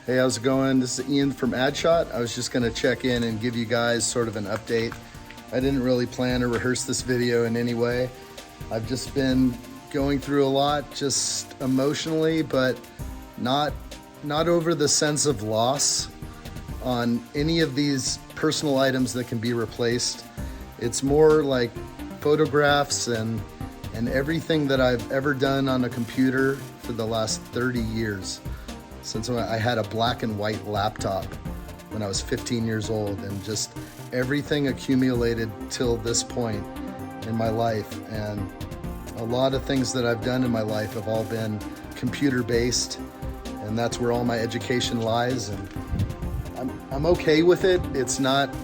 Hey, how's it going? This is Ian from addshot. I was just gonna check in and give you guys sort of an update. I didn't really plan or rehearse this video in any way. I've just been going through a lot, just emotionally, but not over the sense of loss on any of these personal items that can be replaced. It's more like photographs and everything that I've ever done on a computer for the last 30 years. Since I had a black and white laptop when I was 15 years old, and just everything accumulated till this point in my life. And a lot of things that I've done in my life have all been computer based, and that's where all my education lies. And I'm okay with it. It's not,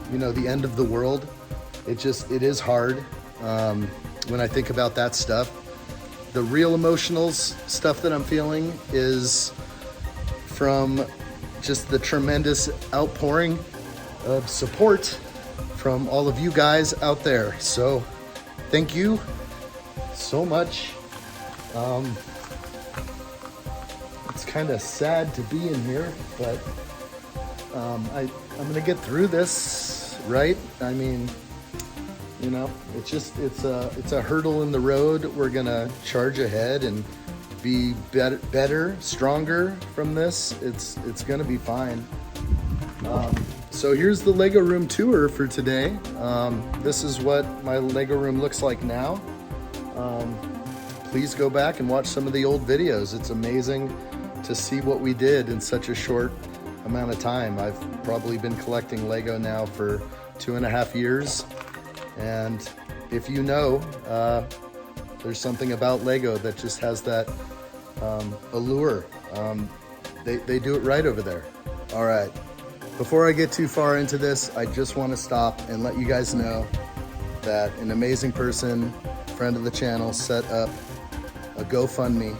the end of the world. It is hard when I think about that stuff. The real emotional stuff that I'm feeling is from just the tremendous outpouring of support from all of you guys out there. So thank you so much. It's kind of sad to be in here, but I'm gonna get through this, right? I mean, it's a hurdle in the road. We're gonna charge ahead and be better, stronger from this. It's gonna be fine. So here's the Lego room tour for today. This is what my Lego room looks like now. Please go back and watch some of the old videos. It's amazing to see what we did in such a short amount of time. I've probably been collecting Lego now for 2.5 years. And if you know, there's something about Lego that just has that allure. They do it right over there. All right, before I get too far into this, I just want to stop and let you guys know that an amazing person, friend of the channel, set up a GoFundMe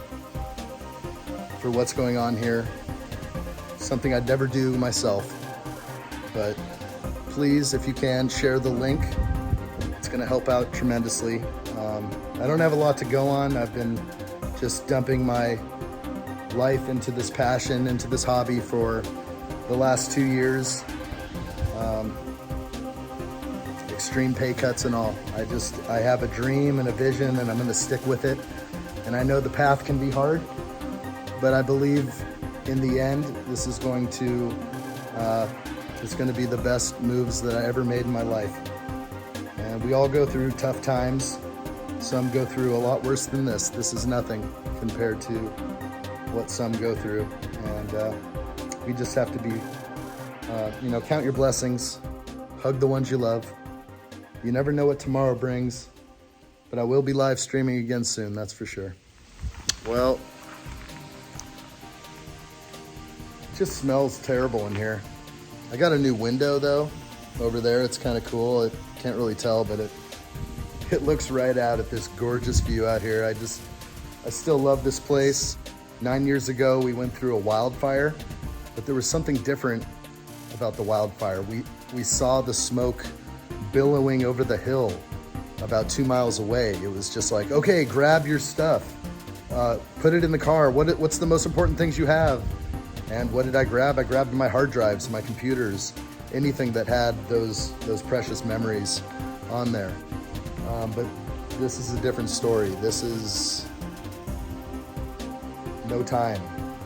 for what's going on here. Something I'd never do myself, but please, if you can, share the link. It's gonna help out tremendously. I don't have a lot to go on. I've been just dumping my life into this passion, into this hobby for the last 2 years. Extreme pay cuts and all. I have a dream and a vision, and I'm gonna stick with it. And I know the path can be hard, but I believe in the end, this is going to, it's gonna be the best moves that I ever made in my life. And we all go through tough times. Some go through a lot worse than this. This is nothing compared to what some go through. And we just have to be, count your blessings, hug the ones you love. You never know what tomorrow brings, but I will be live streaming again soon, that's for sure. Well, it just smells terrible in here. I got a new window though, over there. It's kind of cool. Can't really tell, but it looks right out at this gorgeous view out here. I still love this place. 9 years ago, we went through a wildfire, but there was something different about the wildfire. We saw the smoke billowing over the hill about 2 miles away. It was just like, okay, grab your stuff, put it in the car. What's the most important things you have? And what did I grab? I grabbed my hard drives, my computers, anything that had those precious memories on there. But this is a different story. This is no time.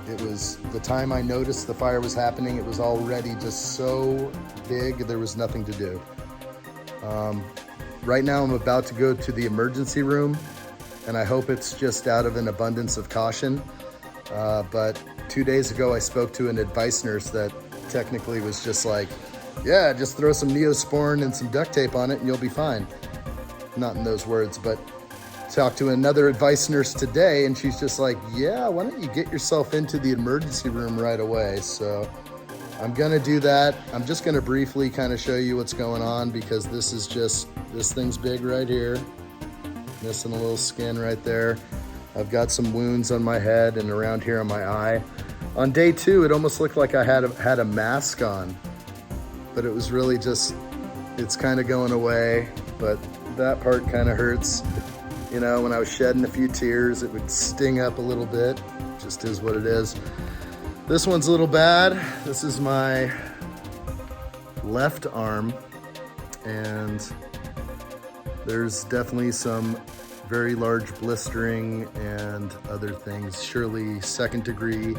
It was the time I noticed the fire was happening. It was already just so big, there was nothing to do. Right now I'm about to go to the emergency room, and I hope it's just out of an abundance of caution. But 2 days ago, I spoke to an advice nurse that technically was just like, yeah, just throw some Neosporin and some duct tape on it and you'll be fine. Not in those words, but talked to another advice nurse today, and she's just like, yeah, why don't you get yourself into the emergency room right away? So I'm gonna do that. I'm just gonna briefly kind of show you what's going on, because this thing's big right here. Missing a little skin right there. I've got some wounds on my head and around here on my eye. On day 2, it almost looked like I had a mask on, but it was really just, it's kind of going away, but that part kind of hurts. When I was shedding a few tears, it would sting up a little bit, just is what it is. This one's a little bad. This is my left arm, and there's definitely some very large blistering and other things, surely second degree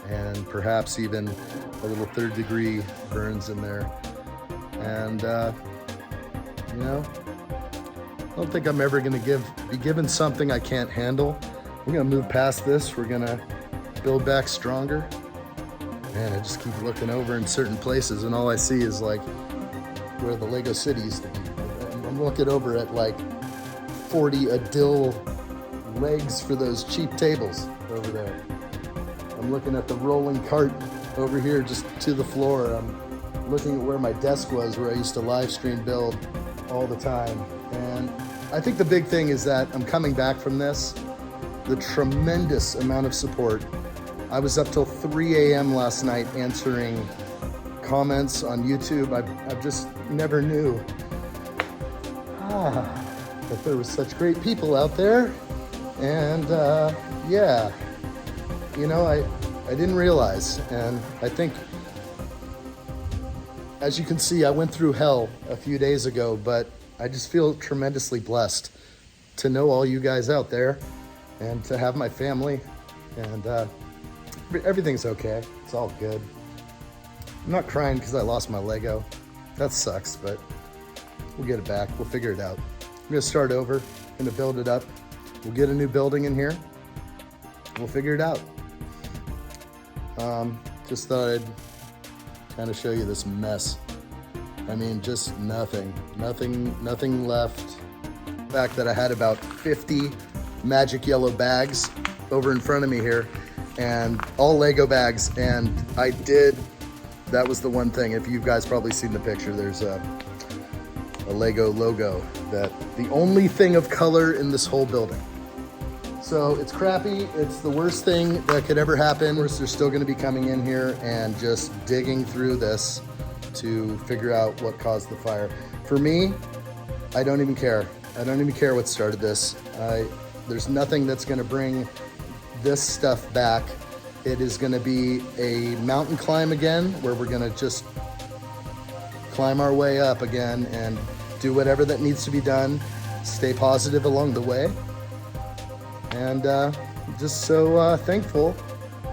and perhaps even a little third degree burns in there. And you know, I don't think I'm ever gonna be given something I can't handle. We're gonna move past this. We're gonna build back stronger. Man, I just keep looking over in certain places and all I see is like where the Lego City used to be. I'm looking over at like 40 Adil legs for those cheap tables over there. I'm looking at the rolling cart over here just to the floor. I'm looking at where my desk was, where I used to live stream build all the time. And I think the big thing is that I'm coming back from this. The tremendous amount of support. I was up till 3 a.m. last night answering comments on YouTube. I just never knew that there was such great people out there. And yeah, you know, I didn't realize. And I think, as you can see, I went through hell a few days ago, but I just feel tremendously blessed to know all you guys out there and to have my family, and everything's okay. It's all good. I'm not crying because I lost my Lego. That sucks, but we'll get it back. We'll figure it out. I'm gonna start over, gonna build it up. We'll get a new building in here. We'll figure it out. Just thought I'd kind of show you this mess. I mean, just nothing left. The fact that I had about 50 magic yellow bags over in front of me here, and all Lego bags, and that was the one thing. If you guys probably seen the picture, there's a Lego logo, that the only thing of color in this whole building. So it's crappy. It's the worst thing that could ever happen. They're still gonna be coming in here and just digging through this to figure out what caused the fire. For me, I don't even care. I don't even care what started this. There's nothing that's gonna bring this stuff back. It is gonna be a mountain climb again, where we're gonna just climb our way up again and do whatever that needs to be done. Stay positive along the way. And just so thankful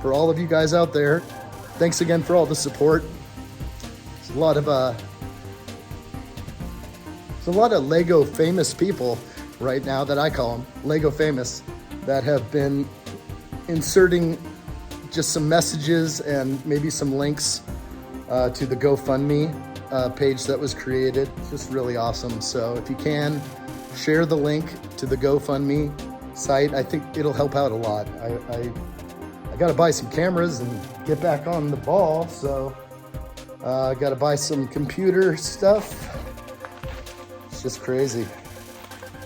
for all of you guys out there. Thanks again for all the support. There's a lot of Lego famous people right now, that I call them Lego famous, that have been inserting just some messages and maybe some links to the GoFundMe page that was created. It's just really awesome. So if you can, share the link to the GoFundMe site. I think it'll help out a lot. I got to buy some cameras and get back on the ball. So I got to buy some computer stuff. It's just crazy.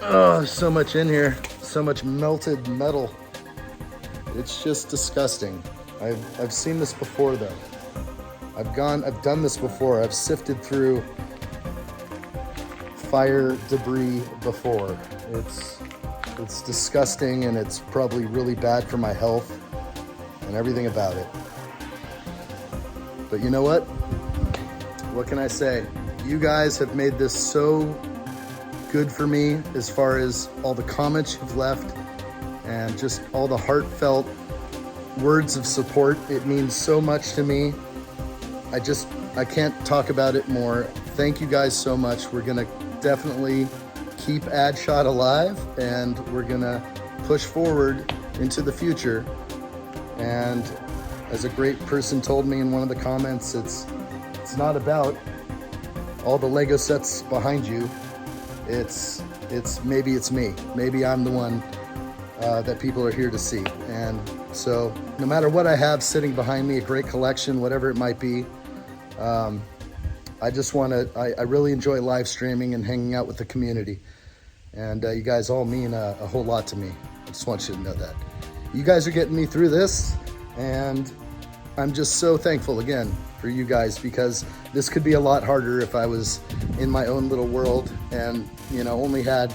Oh, there's so much in here. So much melted metal. It's just disgusting. I've seen this before though. I've done this before. I've sifted through fire debris before. It's disgusting, and it's probably really bad for my health and everything about it. But you know what? What can I say? You guys have made this so good for me, as far as all the comments you've left and just all the heartfelt words of support. It means so much to me. I can't talk about it more. Thank you guys so much. We're gonna definitely keep addshot alive, and we're gonna push forward into the future. And as a great person told me in one of the comments, it's not about all the Lego sets behind you. It's maybe it's me. Maybe I'm the one that people are here to see. And so no matter what I have sitting behind me, a great collection, whatever it might be, I really enjoy live streaming and hanging out with the community. And you guys all mean a whole lot to me. I just want you to know that. You guys are getting me through this, and I'm just so thankful again for you guys, because this could be a lot harder if I was in my own little world and, you know, only had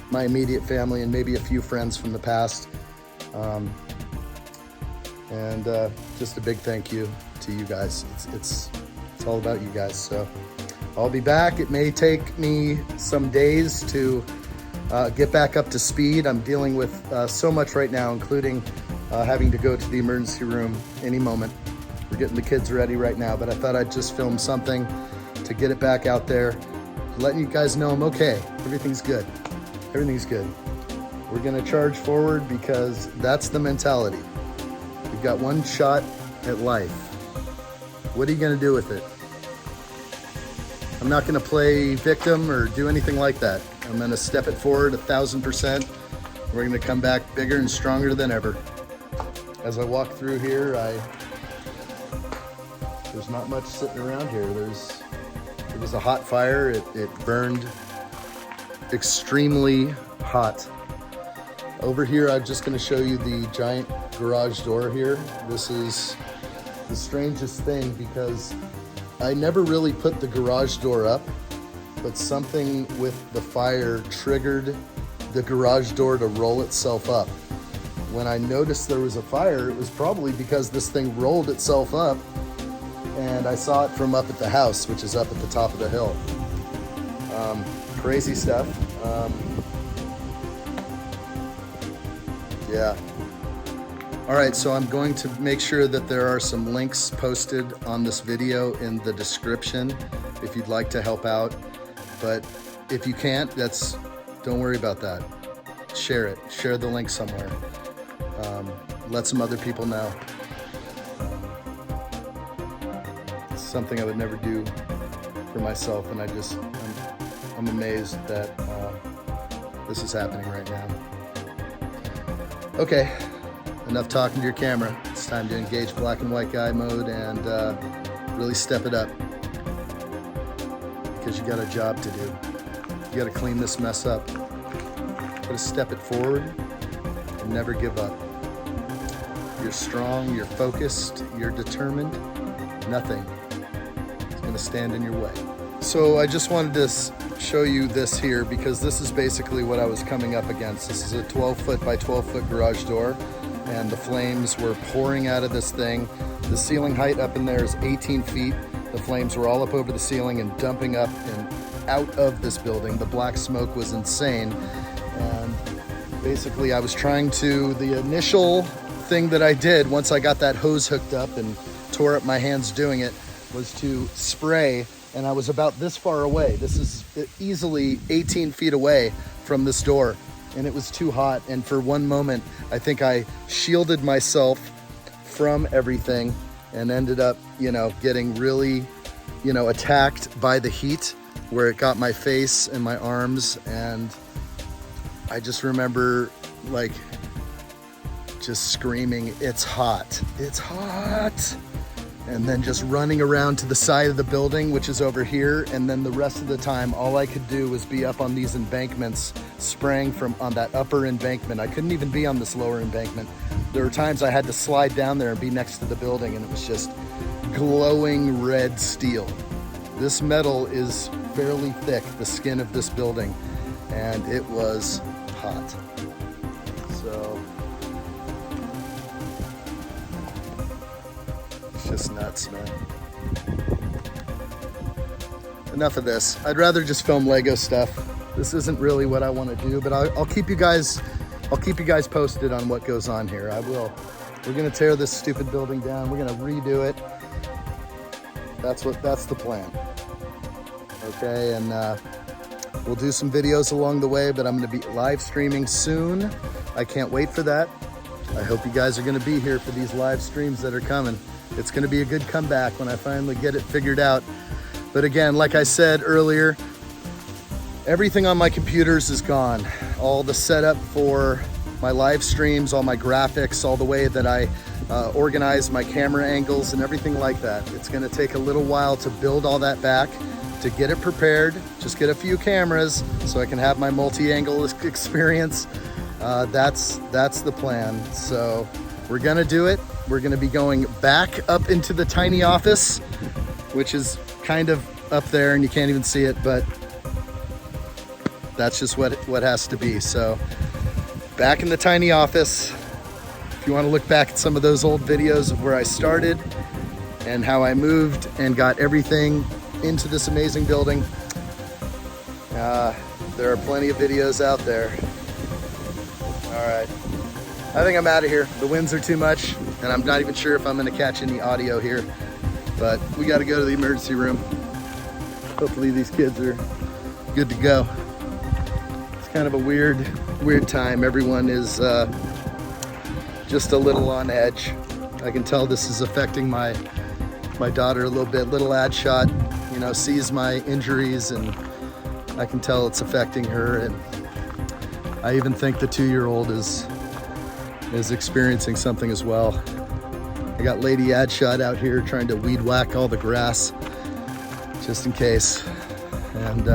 my immediate family and maybe a few friends from the past. And just a big thank you to you guys. It's all about you guys. So I'll be back. It may take me some days to get back up to speed. I'm dealing with so much right now, including having to go to the emergency room any moment. We're getting the kids ready right now, but I thought I'd just film something to get it back out there, letting you guys know I'm okay. Everything's good. Everything's good. We're gonna charge forward because that's the mentality. You've got one shot at life. What are you gonna do with it? I'm not gonna play victim or do anything like that. I'm gonna step it forward 1000%. We're gonna come back bigger and stronger than ever. As I walk through here, there's not much sitting around here. It was a hot fire. It burned extremely hot. Over here, I'm just gonna show you the giant garage door here. This is the strangest thing because I never really put the garage door up, but something with the fire triggered the garage door to roll itself up. When I noticed there was a fire, it was probably because this thing rolled itself up, and I saw it from up at the house, which is up at the top of the hill. Crazy stuff. Yeah. All right, so I'm going to make sure that there are some links posted on this video in the description if you'd like to help out. But if you can't, don't worry about that. Share it, share the link somewhere. Let some other people know. It's something I would never do for myself, and I'm amazed that this is happening right now. Okay. Enough talking to your camera. It's time to engage black and white guy mode and really step it up, because you got a job to do. You got to clean this mess up. You got to step it forward and never give up. You're strong, you're focused, you're determined. Nothing is going to stand in your way. So I just wanted to show you this here because this is basically what I was coming up against. This is a 12-foot by 12-foot garage door, and the flames were pouring out of this thing. The ceiling height up in there is 18 feet. The flames were all up over the ceiling and dumping up and out of this building. The black smoke was insane. And basically I was trying to, the initial thing that I did once I got that hose hooked up and tore up my hands doing it was to spray, and I was about this far away. This is easily 18 feet away from this door. And it was too hot, and for one moment I think I shielded myself from everything and ended up, getting really, attacked by the heat, where it got my face and my arms. And I just remember just screaming, "It's hot, it's hot," and then just running around to the side of the building, which is over here. And then the rest of the time, all I could do was be up on these embankments, spraying from on that upper embankment. I couldn't even be on this lower embankment. There were times I had to slide down there and be next to the building, and it was just glowing red steel. This metal is fairly thick, the skin of this building, and it was hot. So it's just nuts, man. Enough of this. I'd rather just film Lego stuff. This isn't really what I want to do, but I'll keep you guys posted on what goes on here. I will. We're gonna tear this stupid building down. We're gonna redo it. That's the plan. Okay, and we'll do some videos along the way, but I'm gonna be live streaming soon. I can't wait for that. I hope you guys are gonna be here for these live streams that are coming. It's gonna be a good comeback when I finally get it figured out. But again, like I said earlier, everything on my computers is gone. All the setup for my live streams, all my graphics, all the way that I organize my camera angles and everything like that. It's gonna take a little while to build all that back, to get it prepared, just get a few cameras so I can have my multi-angle experience. That's the plan. So we're gonna do it. We're gonna be going back up into the tiny office, which is kind of up there and you can't even see it, but that's just what has to be. So back in the tiny office, If you want to look back at some of those old videos of where I started and how I moved and got everything into this amazing building, there are plenty of videos out there. All right, I think I'm out of here. The winds are too much, and I'm not even sure if I'm gonna catch any audio here, but we gotta go to the emergency room. Hopefully these kids are good to go. It's kind of a weird time. Everyone is just a little on edge. I can tell this is affecting my daughter a little bit. Little addshot, you know, sees my injuries, and I can tell it's affecting her. And I even think the 2-year-old is experiencing something as well. I got Lady Addshot out here trying to weed whack all the grass, just in case. And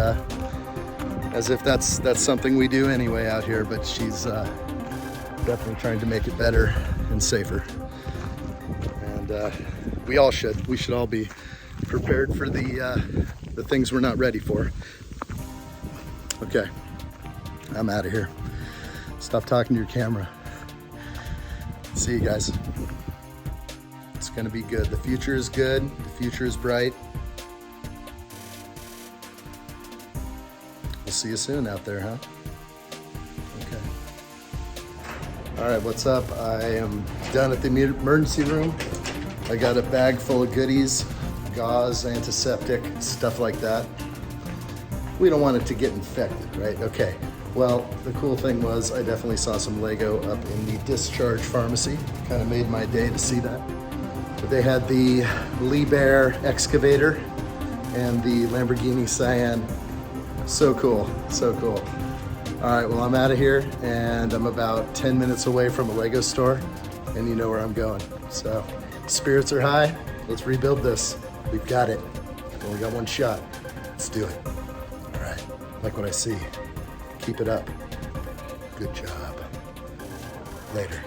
as if that's something we do anyway out here, but she's definitely trying to make it better and safer. And we should all be prepared for the things we're not ready for. Okay, I'm out of here. Stop talking to your camera. See you guys. It's gonna be good. The future is good. The future is bright. We'll see you soon out there, huh? Okay. All right, what's up? I am done at the emergency room. I got a bag full of goodies, gauze, antiseptic, stuff like that. We don't want it to get infected, right? Okay. Well, the cool thing was I definitely saw some Lego up in the discharge pharmacy. Kind of made my day to see that. But they had the Lee Bear excavator and the Lamborghini Cyan. So cool, so cool. All right, well, I'm out of here, and I'm about 10 minutes away from a Lego store, and you know where I'm going. So spirits are high. Let's rebuild this. We've got it. We only got one shot. Let's do it. All right, like what I see. Keep it up. Good job. Later.